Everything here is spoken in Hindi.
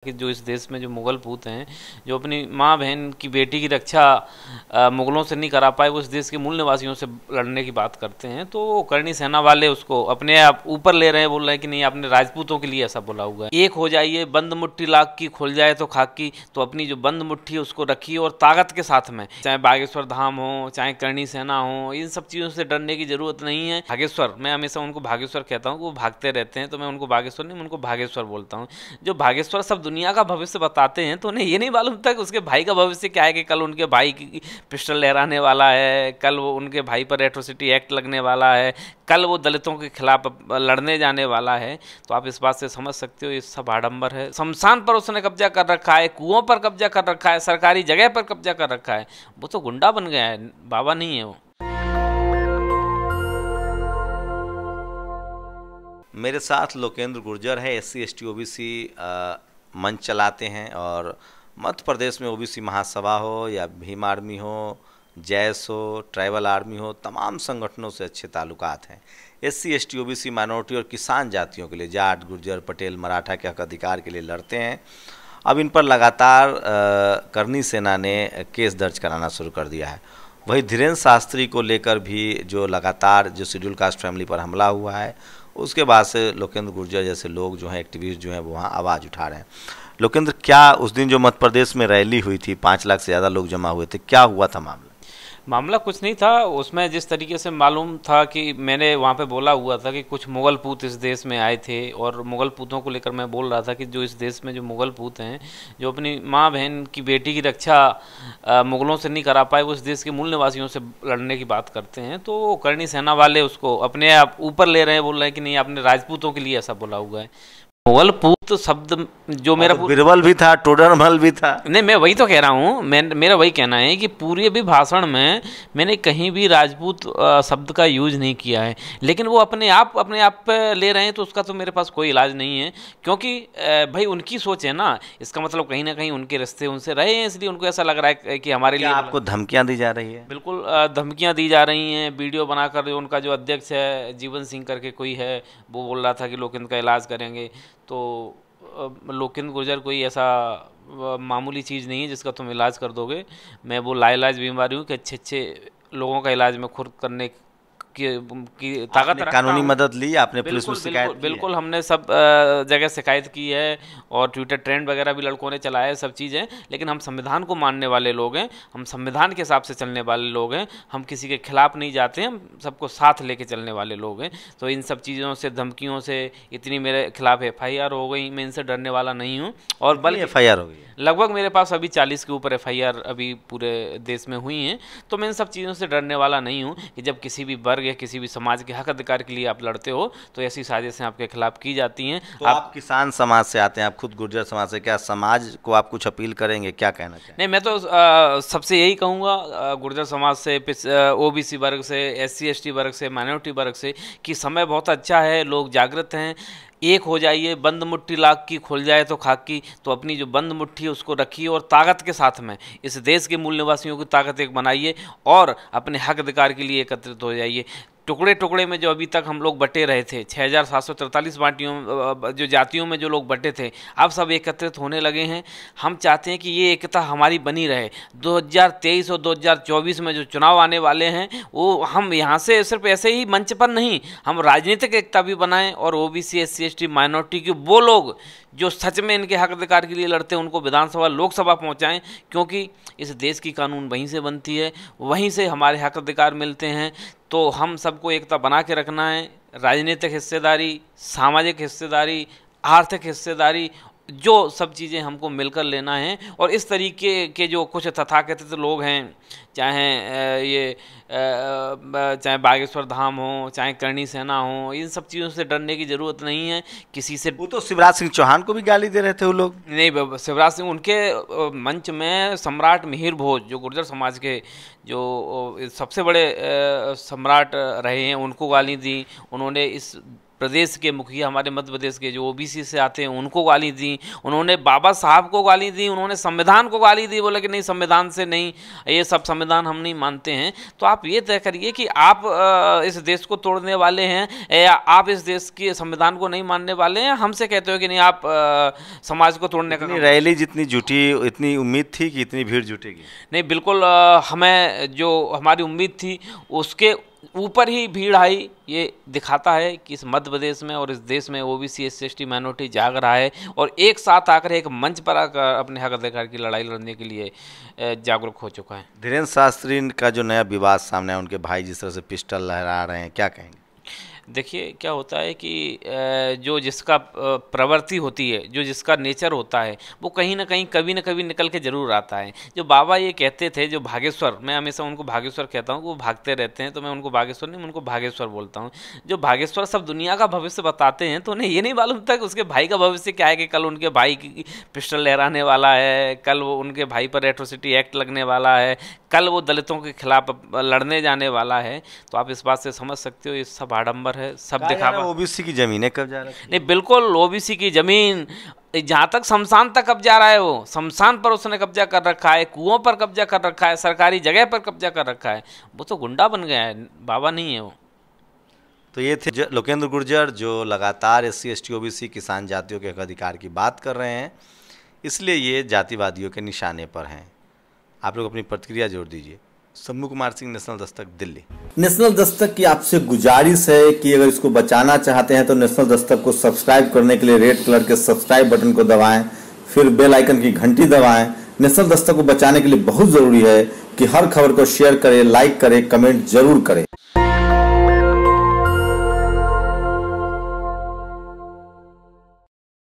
कि जो इस देश में जो मुग़ल पूत हैं, जो अपनी माँ बहन की बेटी की रक्षा मुग़लों से नहीं करा पाए, वो इस देश के मूल निवासियों से लड़ने की बात करते हैं। तो वो करनी सेना वाले उसको अपने आप ऊपर ले रहे हैं, बोल रहे हैं कि नहीं, आपने राजपूतों के लिए ऐसा बोला हुआ है। एक हो जाइए बंद मुट्ठी लाख की, खुल जाए तो खाक की। तो अपनी जो बंद मुट्ठी है उसको रखिए और ताकत के साथ में, चाहे बागेश्वर धाम हो, चाहे करनी सेना हो, इन सब चीज़ों से डरने की जरूरत नहीं है। भागेश्वर, मैं हमेशा उनको भागेश्वर कहता हूँ, वो भागते रहते हैं, तो मैं उनको बागेश्वर नहीं, मैं उनको भागेश्वर बोलता हूँ। जो भागेश्वर सब दुनिया का भविष्य बताते हैं, तो उन्हें ये नहीं मालूम था कि उसके भाई का भविष्य क्या है, कि कल उनके भाई की पिस्टल लहराने वाला है, कल वो उनके भाई पर एट्रोसिटी एक्ट लगने वाला है, कल वो दलितों के खिलाफ लड़ने जाने वाला है। तो आप इस बात से समझ सकते हो ये सब आडंबर है। शमशान पर उसने कब्जा कर रखा है, कुओं पर कब्जा कर रखा है, सरकारी जगह पर कब्जा कर रखा है। वो तो गुंडा बन गया है, बाबा नहीं है वो। मेरे साथ लोकेंद्र गुर्जर है, SC ST OBC मंच चलाते हैं और मध्य प्रदेश में OBC महासभा हो या भीम आर्मी हो, जैस हो, ट्राइबल आर्मी हो, तमाम संगठनों से अच्छे ताल्लुकात हैं। SC ST OBC माइनॉरिटी और किसान जातियों के लिए, जाट, गुर्जर, पटेल, मराठा के हक अधिकार के लिए लड़ते हैं। अब इन पर लगातार करनी सेना ने केस दर्ज कराना शुरू कर दिया है। वही धीरेन्द्र शास्त्री को लेकर भी जो लगातार जो शेड्यूल कास्ट फैमिली पर हमला हुआ है, उसके बाद से लोकेंद्र गुर्जर जैसे लोग जो हैं, एक्टिविस्ट जो हैं, वो वहाँ आवाज़ उठा रहे हैं। लोकेंद्र, क्या उस दिन जो मध्य प्रदेश में रैली हुई थी, 5 लाख से ज़्यादा लोग जमा हुए थे, क्या हुआ था मामला? मामला कुछ नहीं था उसमें। जिस तरीके से मालूम था कि मैंने वहाँ पे बोला हुआ था कि कुछ मुग़ल पूत इस देश में आए थे, और मुग़ल पूतों को लेकर मैं बोल रहा था कि जो इस देश में जो मुग़ल पूत हैं, जो अपनी माँ बहन की बेटी की रक्षा मुग़लों से नहीं करा पाए, वो इस देश के मूल निवासियों से लड़ने की बात करते हैं। तो वो करनी सेना वाले उसको अपने आप ऊपर ले रहे हैं, बोल रहे हैं कि नहीं, आपने राजपूतों के लिए ऐसा बोला हुआ है। मुग़ल पूत शब्द जो मेरा बिरबल भी था, टोडरमल भी था। नहीं, मैं वही तो कह रहा हूँ, मेरा वही कहना है कि पूरे भी भाषण में मैंने कहीं भी राजपूत शब्द का यूज नहीं किया है। लेकिन वो अपने आप पे ले रहे हैं, तो उसका तो मेरे पास कोई इलाज नहीं है, क्योंकि भाई उनकी सोच है ना। इसका मतलब कहीं ना कहीं उनके रिश्ते उनसे रहे हैं, इसलिए उनको ऐसा लग रहा है कि हमारे लिए आपको धमकियाँ दी जा रही है? बिल्कुल धमकियाँ दी जा रही हैं। वीडियो बनाकर उनका जो अध्यक्ष है, जीवन सिंह करके कोई है, वो बोल रहा था कि लोकेंद्र का इलाज करेंगे। तो लोकेंद्र गुर्जर कोई ऐसा मामूली चीज़ नहीं है जिसका तुम इलाज कर दोगे। मैं वो लाइलाज बीमारी हूँ कि अच्छे अच्छे लोगों का इलाज मैं खुद करने की ताकत रखता कानूनी हूँ। मदद ली आपने? पुलिस में शिकायत की? बिल्कुल हमने सब जगह शिकायत की है, और ट्विटर ट्रेंड वगैरह भी लड़कों ने चलाया है, सब चीज़ें। लेकिन हम संविधान को मानने वाले लोग हैं, हम संविधान के हिसाब से चलने वाले लोग हैं, हम किसी के खिलाफ नहीं जाते हैं, हम सबको साथ लेके चलने वाले लोग हैं। तो इन सब चीज़ों से, धमकियों से, इतनी मेरे खिलाफ FIR हो गई, मैं इनसे डरने वाला नहीं हूँ। और बल्कि FIR हो गई लगभग मेरे पास अभी 40 के ऊपर FIR अभी पूरे देश में हुई हैं। तो मैं इन सब चीज़ों से डरने वाला नहीं हूँ कि जब किसी भी वर्ग या किसी भी समाज के हक अधिकार के लिए आप लड़ते हो, तो ऐसी साजिशें आपके खिलाफ की जाती हैं। तो आप किसान समाज से आते हैं, आप खुद गुर्जर समाज से, क्या समाज को आप कुछ अपील करेंगे, क्या कहना चाहिए? नहीं, मैं तो सबसे यही कहूँगा, गुर्जर समाज से, OBC वर्ग से, SC ST वर्ग से, माइनॉरिटी वर्ग से, कि समय बहुत अच्छा है, लोग जागृत हैं। एक हो जाइए बंद मुट्ठी लाख की, खुल जाए तो खाक की। तो अपनी जो बंद मुट्ठी है उसको रखिए और ताकत के साथ में इस देश के मूल निवासियों की ताकत एक बनाइए, और अपने हक अधिकार के लिए एकत्रित हो जाइए। टुकड़े टुकड़े में जो अभी तक हम लोग बटे रहे थे, 6743 बाटियों जो जातियों में जो लोग बटे थे, अब सब एकत्रित होने लगे हैं। हम चाहते हैं कि ये एकता हमारी बनी रहे। 2023 और 2024 में जो चुनाव आने वाले हैं, वो हम यहाँ से सिर्फ ऐसे ही मंच पर नहीं, हम राजनीतिक एकता भी बनाएं, और OBC SC ST माइनॉरिटी के वो लोग जो सच में इनके हक अधिकार के लिए लड़ते हैं, उनको विधानसभा, लोकसभा पहुँचाएँ, क्योंकि इस देश की कानून वहीं से बनती है, वहीं से हमारे हक अधिकार मिलते हैं। तो हम सबको एकता बना के रखना है। राजनीतिक हिस्सेदारी, सामाजिक हिस्सेदारी, आर्थिक हिस्सेदारी, जो सब चीज़ें हमको मिलकर लेना है। और इस तरीके के जो कुछ तथाकथित लोग हैं, चाहे बागेश्वर धाम हो, चाहे करनी सेना हो, इन सब चीज़ों से डरने की ज़रूरत नहीं है किसी से। वो तो शिवराज सिंह चौहान को भी गाली दे रहे थे वो लोग। नहीं, शिवराज सिंह, उनके मंच में सम्राट मिहिर भोज, जो गुर्जर समाज के जो सबसे बड़े सम्राट रहे हैं, उनको गाली दी। उन्होंने इस प्रदेश के मुखिया हमारे मध्य प्रदेश के जो ओबीसी से आते हैं उनको गाली दी, उन्होंने बाबा साहब को गाली दी, उन्होंने संविधान को गाली दी, बोले कि नहीं संविधान से नहीं, ये सब संविधान हम नहीं मानते हैं। तो आप ये तय करिए कि आप इस देश को तोड़ने वाले हैं या आप इस देश के संविधान को नहीं मानने वाले हैं। हमसे कहते हो कि नहीं आप समाज को तोड़ने का। रैली जितनी जुटी इतनी उम्मीद थी कि इतनी भीड़ जुटेगी? नहीं, बिल्कुल हमें जो हमारी उम्मीद थी उसके ऊपर ही भीड़ आई। ये दिखाता है कि इस मध्य प्रदेश में और इस देश में ओबीसी एससी एसटी माइनॉरिटी जाग रहा है और एक साथ आकर एक मंच पर आकर अपने हक अधिकार की लड़ाई लड़ने के लिए जागरूक हो चुका है। धीरेन्द्र शास्त्री का जो नया विवाद सामने है, उनके भाई जिस तरह से पिस्टल लहरा रहे हैं, क्या कहेंगे? देखिए क्या होता है कि जो जिसका प्रवृत्ति होती है, जो जिसका नेचर होता है, वो कहीं ना कहीं कभी ना कभी निकल के ज़रूर आता है। जो बाबा ये कहते थे, जो भागेश्वर, मैं हमेशा उनको भागेश्वर कहता हूँ, वो भागते रहते हैं तो मैं उनको भागेश्वर नहीं, मैं उनको भागेश्वर बोलता हूँ। जो भागेश्वर सब दुनिया का भविष्य बताते हैं तो उन्हें ये नहीं मालूम था कि उसके भाई का भविष्य क्या है, कि कल उनके भाई की पिस्टल लहराने वाला है, कल वो उनके भाई पर एट्रोसिटी एक्ट लगने वाला है, कल वो दलितों के खिलाफ लड़ने जाने वाला है। तो आप इस बात से समझ सकते हो ये सब आडंबर है, सब दिखावा। ओबीसी की जमीनें कब जा रही है? नहीं, बिल्कुल ओबीसी की जमीन जहाँ तक शमशान तक कब्जा रहा है, वो शमशान पर उसने कब्जा कर रखा है, कुओं पर कब्जा कर रखा है, सरकारी जगह पर कब्जा कर रखा है। वो तो गुंडा बन गया है, बाबा नहीं है वो। तो ये थे लोकेंद्र गुर्जर, जो लगातार एससी एसटी ओबीसी किसान जातियों के हक अधिकार की बात कर रहे हैं, इसलिए ये जातिवादियों के निशाने पर हैं। आप लोग अपनी प्रतिक्रिया जोड़ दीजिए। शम्भू कुमार सिंह, नेशनल दस्तक, दिल्ली। नेशनल दस्तक की आपसे गुजारिश है कि अगर इसको बचाना चाहते हैं तो नेशनल दस्तक को सब्सक्राइब करने के लिए रेड कलर के सब्सक्राइब बटन को दबाएं, फिर बेल आइकन की घंटी दबाएं। नेशनल दस्तक को बचाने के लिए बहुत जरूरी है कि हर खबर को शेयर करें, लाइक करें, कमेंट जरूर करें।